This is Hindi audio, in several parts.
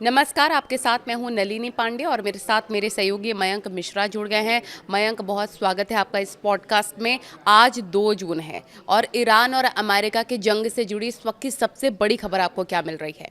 नमस्कार, आपके साथ मैं हूं नलिनी पांडे और मेरे साथ मेरे सहयोगी मयंक मिश्रा जुड़ गए हैं। मयंक, बहुत स्वागत है आपका इस पॉडकास्ट में। आज 2 जून है और ईरान और अमेरिका की जंग से जुड़ी इस वक्त की सबसे बड़ी खबर आपको क्या मिल रही है?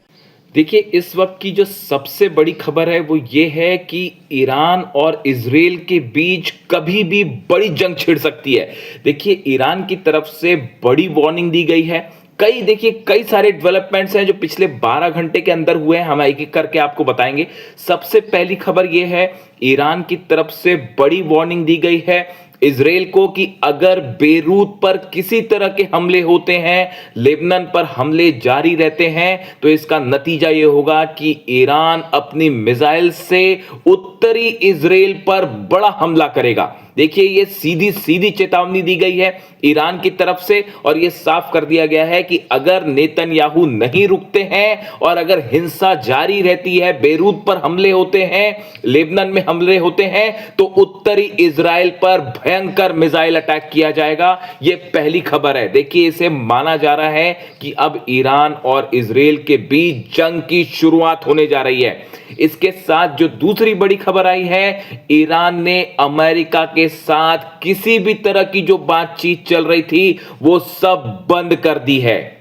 देखिए, इस वक्त की जो सबसे बड़ी खबर है वो ये है कि ईरान और इजराइल के बीच कभी भी बड़ी जंग छिड़ सकती है। देखिए, ईरान की तरफ से बड़ी वार्निंग दी गई है। कई सारे डेवलपमेंट्स हैं जो पिछले 12 घंटे के अंदर हुए हैं। हम एक एक करके आपको बताएंगे। सबसे पहली खबर ये है, ईरान की तरफ से बड़ी वार्निंग दी गई है इजराइल को कि अगर बेरूत पर किसी तरह के हमले होते हैं, लेबनान पर हमले जारी रहते हैं, तो इसका नतीजा यह होगा कि ईरान अपनी मिसाइल से उत्तरी इजराइल पर बड़ा हमला करेगा। देखिए, ये सीधी सीधी चेतावनी दी गई है ईरान की तरफ से और यह साफ कर दिया गया है कि अगर नेतन्याहू नहीं रुकते हैं और अगर हिंसा जारी रहती है, बेरूत पर हमले होते हैं, लेबनान में हमले होते हैं, तो उत्तरी इजराइल पर भयंकर मिसाइल अटैक किया जाएगा। यह पहली खबर है। देखिए, इसे माना जा रहा है कि अब ईरान और इजराइल के बीच जंग की शुरुआत होने जा रही है। इसके साथ जो दूसरी बड़ी खबर आई है, ईरान ने अमेरिका के साथ किसी भी तरह की जो बातचीत चल रही थी वो सब बंद कर दी है।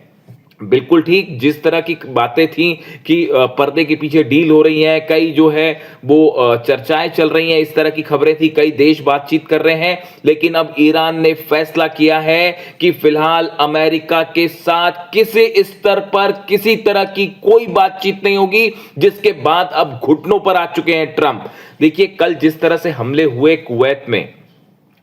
बिल्कुल ठीक, जिस तरह की बातें थी कि पर्दे के पीछे डील हो रही है, कई जो है वो चर्चाएं चल रही हैं, इस तरह की खबरें थी, कई देश बातचीत कर रहे हैं, लेकिन अब ईरान ने फैसला किया है कि फिलहाल अमेरिका के साथ किसी स्तर पर किसी तरह की कोई बातचीत नहीं होगी, जिसके बाद अब घुटनों पर आ चुके हैं ट्रंप। देखिए, कल जिस तरह से हमले हुए कुवैत में,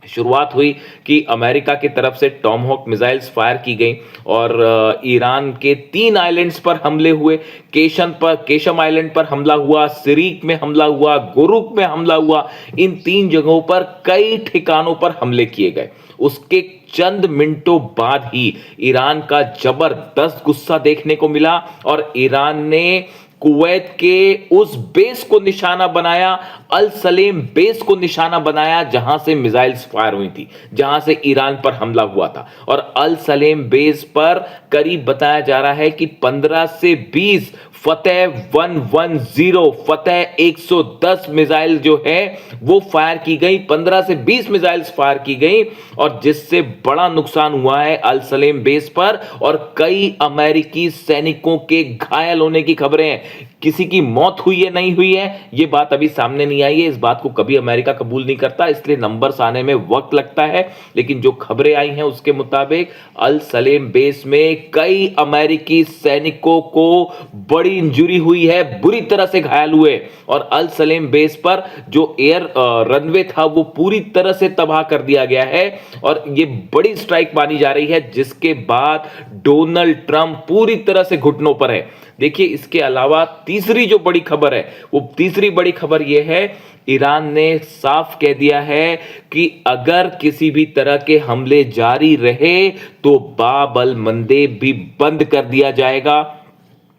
शुरुआत हुई कि अमेरिका की तरफ से टॉमहॉक मिसाइल्स फायर की गई और ईरान के 3 आइलैंड्स पर हमले हुए। केशम आइलैंड पर हमला हुआ, सिरीक में हमला हुआ, गुरुक में हमला हुआ। इन 3 जगहों पर कई ठिकानों पर हमले किए गए। उसके चंद मिनटों बाद ही ईरान का जबरदस्त गुस्सा देखने को मिला और ईरान ने कुवैत के उस बेस को निशाना बनाया, अल सलेम बेस को निशाना बनाया, जहां से मिसाइल्स फायर हुई थी, जहां से ईरान पर हमला हुआ था। और अल सलेम बेस पर करीब बताया जा रहा है कि 15 से 20 फतेह 110, फतेह 110 मिसाइल जो है वो फायर की गई, 15 से 20 मिसाइल्स फायर की गई और जिससे बड़ा नुकसान हुआ है अल सलेम बेस पर और कई अमेरिकी सैनिकों के घायल होने की खबरें हैं। किसी की मौत हुई है नहीं हुई है ये बात अभी सामने नहीं आई है। इस बात को कभी अमेरिका कबूल नहीं करता, इसलिए नंबर्स आने में वक्त लगता है। लेकिन जो खबरें आई हैं उसके मुताबिक अल सलेम बेस में कई अमेरिकी सैनिकों को बड़ी इंजरी हुई है, बुरी तरह से घायल हुए और अल सलेम बेस पर जो एयर रनवे था वो पूरी तरह से तबाह कर दिया गया है और ये बड़ी स्ट्राइक मानी जा रही है, जिसके बाद डोनाल्ड ट्रंप पूरी तरह से घुटनों पर है। देखिए, इसके अलावा तीसरी जो बड़ी खबर है, वो तीसरी बड़ी खबर यह है, ईरान ने साफ कह दिया है कि अगर किसी भी तरह के हमले जारी रहे तो बाब अल मंदेब भी बंद कर दिया जाएगा।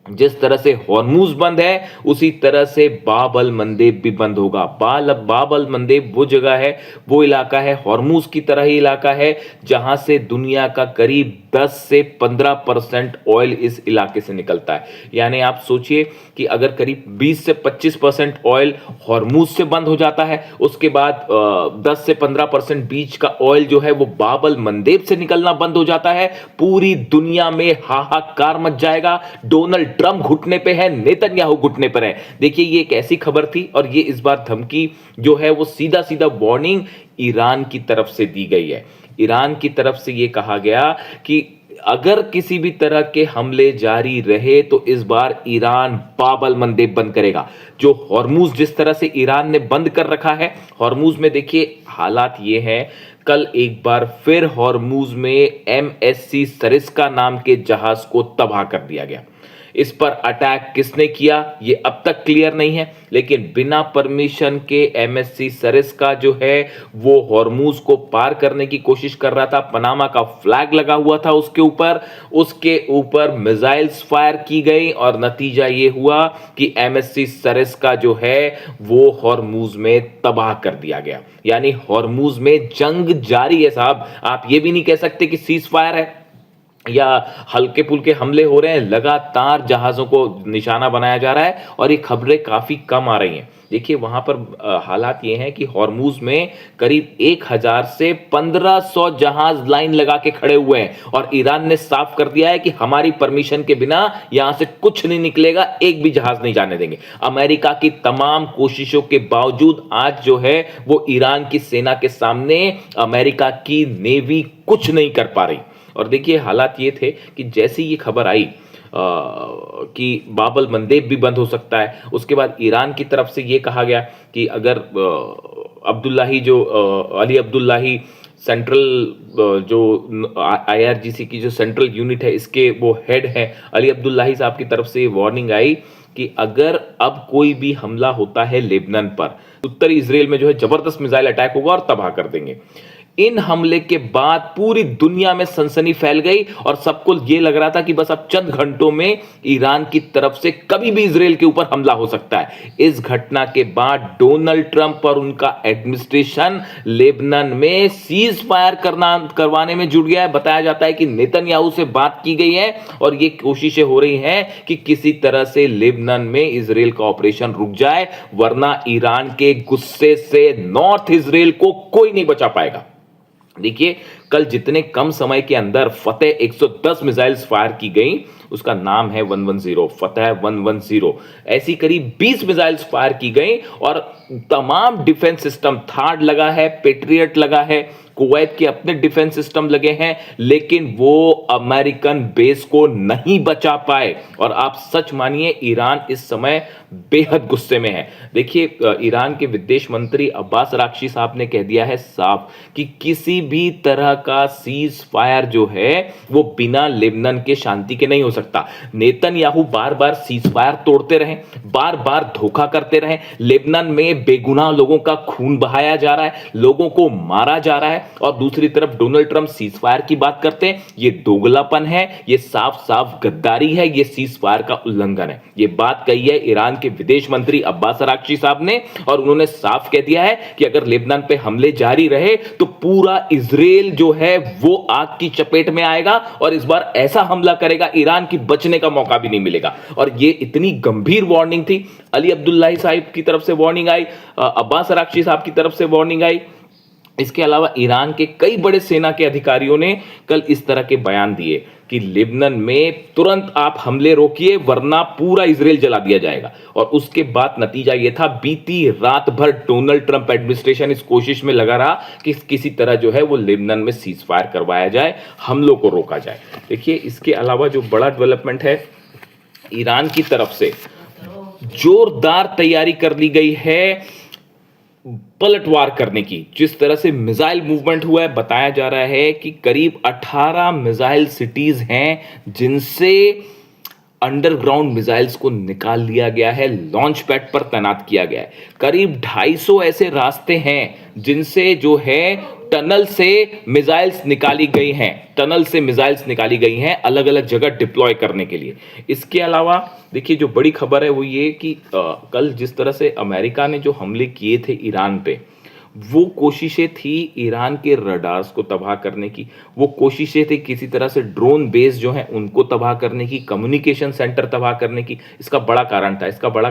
जिस तरह से हॉर्मूज बंद है उसी तरह से बाब अल मंदेब भी बंद होगा। बाब अल मंदेब वो जगह है, वो इलाका है, हॉर्मूज की तरह ही इलाका है, जहां से दुनिया का करीब 10 से 15% ऑयल इस इलाके से निकलता है। यानी आप सोचिए कि अगर करीब 20 से 25% ऑयल हॉर्मूज से बंद हो जाता है, उसके बाद 10 से 15% बीच का ऑयल जो है वो बाब अल मंदेब से निकलना बंद हो जाता है, पूरी दुनिया में हाहाकार मच जाएगा। डोनाल्ड ट्रंप घुटने पे है, नेतन्याहू घुटने पर है। देखिए, ये एक ऐसी खबर थी और ये इस बार धमकी जो है वो सीधा सीधा वार्निंग ईरान की तरफ से दी गई है। ईरान की तरफ से ये कहा गया कि अगर किसी भी तरह के हमले जारी रहे तो इस बार ईरान बाब अल मंदेब बंद करेगा। जो हॉर्मूज जिस तरह से ईरान ने बंद कर रखा है, हॉर्मूज में देखिए हालात ये हैं, कल एक बार फिर हॉर्मूज में एमएससी सरिस्का नाम के जहाज को तबाह कर दिया गया। इस पर अटैक किसने किया ये अब तक क्लियर नहीं है, लेकिन बिना परमिशन के एमएससी सरिस्का जो है वो हॉर्मूज को पार करने की कोशिश कर रहा था। पनामा का फ्लैग लगा हुआ था उसके ऊपर मिसाइल्स फायर की गई और नतीजा ये हुआ कि एमएससी सरिस्का जो है वो हॉर्मूज में तबाह कर दिया गया। यानी हॉर्मूज में जंग जारी है साहब। आप ये भी नहीं कह सकते कि सीज फायर है। या हल्के फुल्के हमले हो रहे हैं, लगातार जहाज़ों को निशाना बनाया जा रहा है और ये खबरें काफ़ी कम आ रही हैं। देखिए वहाँ पर हालात ये हैं कि हॉर्मूज़ में करीब 1000 से 1500 जहाज़ लाइन लगा के खड़े हुए हैं और ईरान ने साफ कर दिया है कि हमारी परमिशन के बिना यहाँ से कुछ नहीं निकलेगा, एक भी जहाज़ नहीं जाने देंगे। अमेरिका की तमाम कोशिशों के बावजूद आज जो है वो ईरान की सेना के सामने अमेरिका की नेवी कुछ नहीं कर पा रही। और देखिए हालात ये थे कि जैसे ये खबर आई कि बाबल मंदेब भी बंद हो सकता है, उसके बाद ईरान की तरफ से ये कहा गया कि अगर अब्दुल्लाही जो अली अब्दुल्लाही सेंट्रल जो आईआरजीसी की जो सेंट्रल यूनिट है इसके वो हेड है, अली अब्दुल्लाही साहब की तरफ से ये वार्निंग आई कि अगर अब कोई भी हमला होता है लेबनान पर, उत्तरी इजराइल में जो है जबरदस्त मिसाइल अटैक होगा और तबाह कर देंगे। इन हमले के बाद पूरी दुनिया में सनसनी फैल गई और सबको यह लग रहा था कि बस अब चंद घंटों में ईरान की तरफ से कभी भी इजराइल के ऊपर हमला हो सकता है। इस घटना के बाद डोनाल्ड ट्रंप और उनका एडमिनिस्ट्रेशन लेबनान में सीज फायर करवाने में जुट गया है। बताया जाता है कि नेतन्याहू से बात की गई है और ये कोशिशें हो रही हैं कि किसी तरह से लेबनान में इजराइल का ऑपरेशन रुक जाए, वरना ईरान के गुस्से से नॉर्थ इजराइल को कोई नहीं बचा पाएगा। देखिए कल जितने कम समय के अंदर फतेह 110 मिसाइल्स फायर की गई, उसका नाम है 110, फतेह 110। ऐसी करीब 20 मिसाइल्स फायर की गई और तमाम डिफेंस सिस्टम, थार्ड लगा है, पेट्रियट लगा है, कुवैत के अपने डिफेंस सिस्टम लगे हैं, लेकिन वो अमेरिकन बेस को नहीं बचा पाए। और आप सच मानिए ईरान इस समय बेहद गुस्से में है। देखिए ईरान के विदेश मंत्री अब्बास अराक्ची साहब ने कह दिया है साफ कि किसी भी तरह का सीज फायर जो है वो बिना लेबनान के शांति के नहीं हो सकता। नेतन्याहू बार बार सीज फायर तोड़ते रहे, बार बार धोखा करते रहे, लेबनान में बेगुनाह लोगों का खून बहाया जा रहा है, लोगों को मारा जा रहा है, और दूसरी तरफ डोनाल्ड ट्रंप सीज फायर की बात करते हैं। ये दोगलापन है, ये साफ साफ गद्दारी है, ये सीज फायर का उल्लंघन है। ये बात कही है ईरान के विदेश मंत्री अब्बास अराक्ची साहब ने और उन्होंने साफ कह दिया है कि अगर लेबनान पे हमले जारी रहे तो पूरा इजराइल जो है वो आग की चपेट में आएगा और इस बार ऐसा हमला करेगा ईरान की बचने का मौका भी नहीं मिलेगा। और ये इतनी गंभीर वार्निंग थी। अली अब्दुल्लाही साहब की तरफ से वार्निंग आई, अब्बास अराक्ची साहब की तरफ से वार्निंग आई। इसके अलावा ईरान के कई बड़े सेना के अधिकारियों ने कल इस तरह के बयान दिए कि लेबनान में तुरंत आप हमले रोकिए वरना पूरा इजराइल जला दिया जाएगा। और उसके बाद नतीजा यह था, बीती रात भर डोनाल्ड ट्रंप एडमिनिस्ट्रेशन इस कोशिश में लगा रहा कि किसी तरह जो है वो लेबनान में सीज फायर करवाया जाए, हमलों को रोका जाए। देखिए इसके अलावा जो बड़ा डेवलपमेंट है, ईरान की तरफ से जोरदार तैयारी कर ली गई है पलटवार करने की। जिस तरह से मिसाइल मूवमेंट हुआ है, बताया जा रहा है कि करीब 18 मिसाइल सिटीज हैं जिनसे अंडरग्राउंड मिसाइल्स को निकाल लिया गया है, लॉन्च पैड पर तैनात किया गया है। करीब 250 ऐसे रास्ते हैं जिनसे जो है टनल से मिसाइल्स निकाली गई हैं, टनल से मिसाइल्स निकाली गई हैं अलग अलग जगह डिप्लॉय करने के लिए। इसके अलावा देखिए जो बड़ी खबर है वो ये कि कल जिस तरह से अमेरिका ने जो हमले किए थे ईरान पे, वो कोशिशें थी ईरान के रडार्स को तबाह करने की, वो कोशिशें थी किसी तरह से ड्रोन बेस जो हैं उनको तबाह करने की, कम्युनिकेशन सेंटर तबाह करने की। इसका बड़ा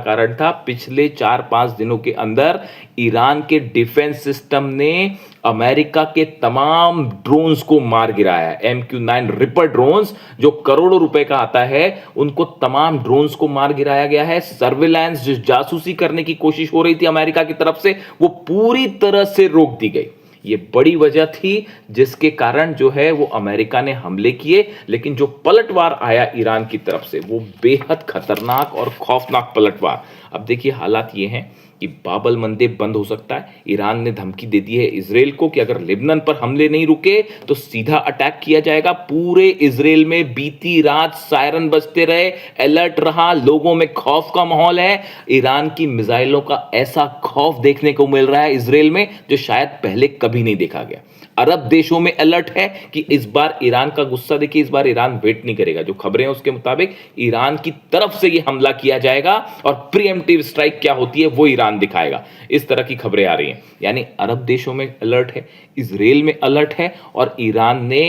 कारण था पिछले 4-5 दिनों के अंदर ईरान के डिफेंस सिस्टम ने अमेरिका के तमाम ड्रोन्स को मार गिराया है। MQ-9 रिपर ड्रोन्स जो करोड़ों रुपए का आता है, उनको तमाम ड्रोन्स को मार गिराया गया है। सर्विलांस जो जासूसी करने की कोशिश हो रही थी अमेरिका की तरफ से, वो पूरी तरह से रोक दी गई। ये बड़ी वजह थी जिसके कारण जो है वो अमेरिका ने हमले किए, लेकिन जो पलटवार आया ईरान की तरफ से वो बेहद खतरनाक और खौफनाक पलटवार। अब देखिए हालात ये हैं कि बाबल मंदेब बंद हो सकता है। ईरान ने धमकी दे दी है इजराइल को कि अगर लेबनान पर हमले नहीं रुके तो सीधा अटैक किया जाएगा। पूरे इजराइल में बीती रात सायरन बजते रहे, अलर्ट रहा, लोगों में खौफ का माहौल है। ईरान की मिसाइलों का ऐसा खौफ देखने को मिल रहा है इजराइल में जो शायद पहले कभी नहीं देखा गया। अरब देशों में अलर्ट है कि इस बार ईरान का गुस्सा देखिए, इस बार ईरान वेट नहीं करेगा। जो खबरें हैं उसके मुताबिक ईरान की तरफ से ये हमला किया जाएगा और प्रीएम्प्टिव स्ट्राइक क्या होती है वो ईरान दिखाएगा। इस तरह की खबरें आ रही हैं। यानी अरब देशों में अलर्ट है, इजराइल में अलर्ट है और ईरान ने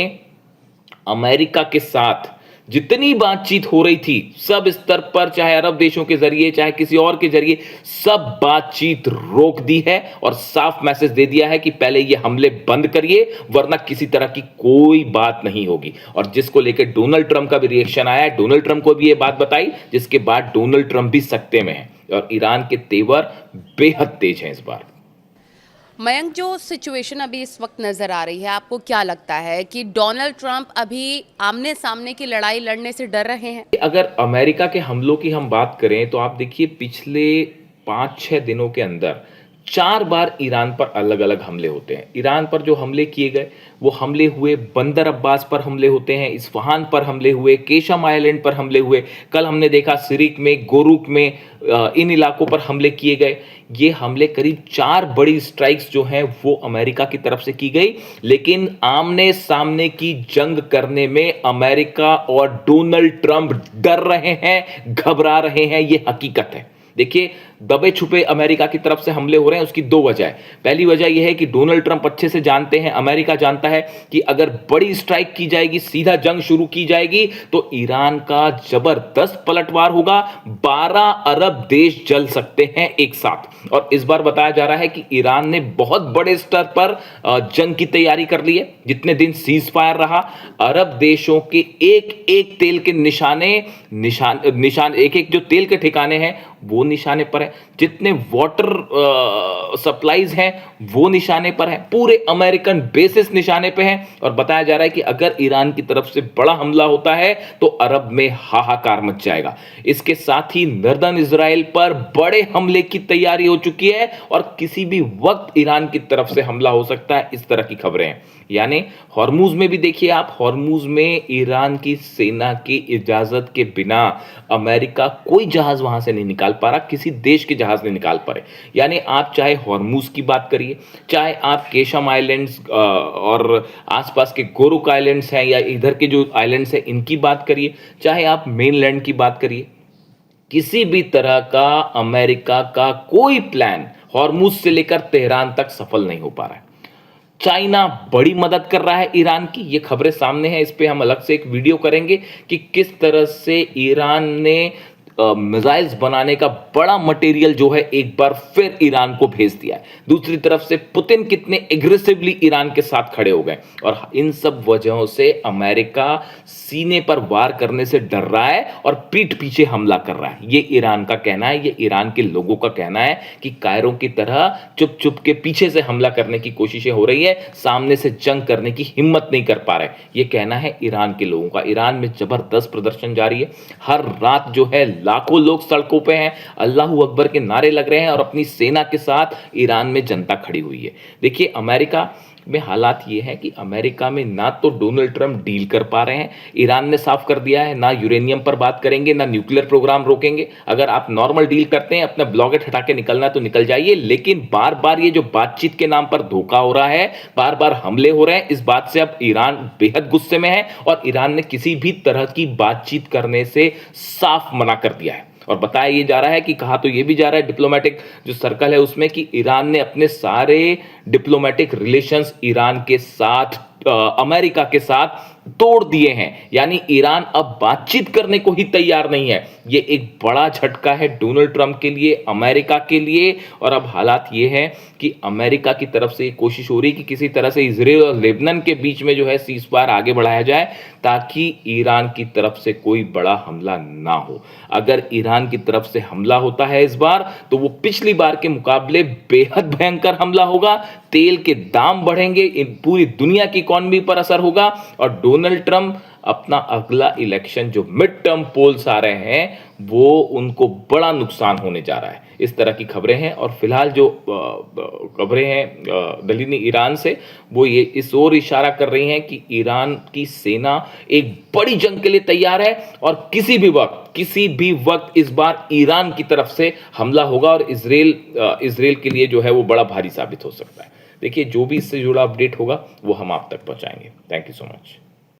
अमेरिका के साथ जितनी बातचीत हो रही थी सब स्तर पर, चाहे अरब देशों के जरिए चाहे किसी और के जरिए, सब बातचीत रोक दी है और साफ मैसेज दे दिया है कि पहले ये हमले बंद करिए वरना किसी तरह की कोई बात नहीं होगी। और जिसको लेकर डोनाल्ड ट्रंप का भी रिएक्शन आया है, डोनाल्ड ट्रंप को भी ये बात बताई, जिसके बाद डोनाल्ड ट्रंप भी सकते में है और ईरान के तेवर बेहद तेज हैं इस बार। मयंक, जो सिचुएशन अभी इस वक्त नज़र आ रही है, आपको क्या लगता है कि डोनाल्ड ट्रंप अभी आमने सामने की लड़ाई लड़ने से डर रहे हैं? अगर अमेरिका के हमलों की हम बात करें तो आप देखिए पिछले 5-6 दिनों के अंदर 4 बार ईरान पर अलग अलग हमले होते हैं। ईरान पर जो हमले किए गए वो हमले हुए, बंदर अब्बास पर हमले होते हैं, इस्फहान पर हमले हुए, केशम आइलैंड पर हमले हुए, कल हमने देखा सिरिक में, गोरुक में, इन इलाकों पर हमले किए गए। ये हमले करीब 4 बड़ी स्ट्राइक्स जो हैं वो अमेरिका की तरफ से की गई, लेकिन आमने सामने की जंग करने में अमेरिका और डोनाल्ड ट्रंप डर रहे हैं, घबरा रहे हैं, ये हकीकत है। देखिए, दबे छुपे अमेरिका की तरफ से हमले हो रहे हैं, उसकी 2 वजह है। पहली वजह यह है कि डोनाल्ड ट्रंप अच्छे से जानते हैं, अमेरिका जानता है कि अगर बड़ी स्ट्राइक की जाएगी, सीधा जंग शुरू की जाएगी तो ईरान का जबरदस्त पलटवार होगा, 12 अरब देश जल सकते हैं एक साथ। और इस बार बताया जा रहा है कि ईरान ने बहुत बड़े स्तर पर जंग की तैयारी कर ली है। जितने दिन सीज फायर रहा, अरब देशों के एक एक तेल के निशान एक एक जो तेल के ठिकाने हैं वो निशाने पर है, जितने वाटर सप्लाईज हैं वो निशाने पर है, पूरे अमेरिकन बेसिस निशाने पे हैं। और बताया जा रहा है कि अगर ईरान की तरफ से बड़ा हमला होता है तो अरब में हाहाकार मच जाएगा। इसके साथ ही नॉर्दर्न इजराइल पर बड़े हमले की तैयारी हो चुकी है और किसी भी वक्त ईरान की तरफ से हमला हो सकता है, इस तरह की खबरें हैं। यानी हॉर्मुज में भी देखिए आप, हॉर्मुज में ईरान की सेना की इजाजत के बिना अमेरिका कोई जहाज वहां से नहीं निकाल पा रहा, किसी देश के जहाज नहीं निकाल पा रहे। यानी आप चाहे हॉर्मुज की बात करिए, चाहे आप केशम आइलैंड्स और आसपास के गोरुक आइलैंड्स हैं या इधर के जो आइलैंड्स हैं इनकी बात करिए, चाहे आप मेनलैंड की बात करिए, किसी भी तरह का अमेरिका का कोई प्लान हॉर्मुज से लेकर तेहरान तक सफल नहीं हो पा रहा है। चाइना बड़ी मदद कर रहा है ईरान की, ये खबरें सामने हैं, इस पे हम अलग से एक वीडियो करेंगे कि किस तरह से ईरान ने मिसाइल्स बनाने का बड़ा मटेरियल जो है एक बार फिर ईरान को भेज दिया है। दूसरी तरफ से पुतिन कितने एग्रेसिवली ईरान के साथ खड़े हो गए और इन सब वजहों से अमेरिका सीने पर वार करने से डर रहा है और पीठ पीछे हमला कर रहा है। ये ईरान का कहना है, ये ईरान के लोगों का कहना है कि कायरो की तरह चुप चुप के पीछे से हमला करने की कोशिशें हो रही है, सामने से जंग करने की हिम्मत नहीं कर पा रहे। ये कहना है ईरान के लोगों का। ईरान में जबरदस्त प्रदर्शन जारी है, हर रात जो है लाखों लोग सड़कों पे हैं, अल्लाहू अकबर के नारे लग रहे हैं और अपनी सेना के साथ ईरान में जनता खड़ी हुई है। देखिए, अमेरिका में हालात ये है कि अमेरिका में ना तो डोनाल्ड ट्रंप डील कर पा रहे हैं, ईरान ने साफ कर दिया है ना यूरेनियम पर बात करेंगे ना न्यूक्लियर प्रोग्राम रोकेंगे। अगर आप नॉर्मल डील करते हैं, अपना ब्लॉकेट हटा के निकलना है तो निकल जाइए, लेकिन बार बार ये जो बातचीत के नाम पर धोखा हो रहा है, बार बार हमले हो रहे हैं, इस बात से अब ईरान बेहद गुस्से में है और ईरान ने किसी भी तरह की बातचीत करने से साफ मना कर दिया है। और बताया ये जा रहा है कि कहा तो ये भी जा रहा है डिप्लोमेटिक जो सर्कल है उसमें कि ईरान ने अपने सारे डिप्लोमेटिक रिलेशंस ईरान के साथ, अमेरिका के साथ तोड़ दिए हैं। यानी ईरान अब बातचीत करने को ही तैयार नहीं है। ये एक बड़ा झटका है डोनाल्ड ट्रंप के लिए, अमेरिका के लिए। और अब हालात ये है कि अमेरिका की तरफ से कोशिश हो रही है कि किसी तरह से इजराइल और लेबनान के बीच में जो है सीज फायर आगे बढ़ाया जाए ताकि ईरान की तरफ से कोई बड़ा हमला ना हो। अगर ईरान की तरफ से हमला होता है इस बार तो वो पिछली बार के मुकाबले बेहद भयंकर हमला होगा, तेल के दाम बढ़ेंगे, पूरी दुनिया की इकॉनमी पर असर होगा और डोनाल्ड ट्रंप अपना अगला इलेक्शन जो मिड टर्म पोल्स आ रहे हैं वो उनको बड़ा नुकसान होने जा रहा है। इस तरह की खबरें हैं और फिलहाल जो खबरें हैं दलीनी ईरान से वो ये इस ओर इशारा कर रही हैं कि ईरान की सेना एक बड़ी जंग के लिए तैयार है और किसी भी वक्त इस बार ईरान की तरफ से हमला होगा और इजराइल के लिए जो है वो बड़ा भारी साबित हो सकता है। देखिए, जो भी इससे जुड़ा अपडेट होगा वो हम आप तक पहुंचाएंगे। Thank you so much.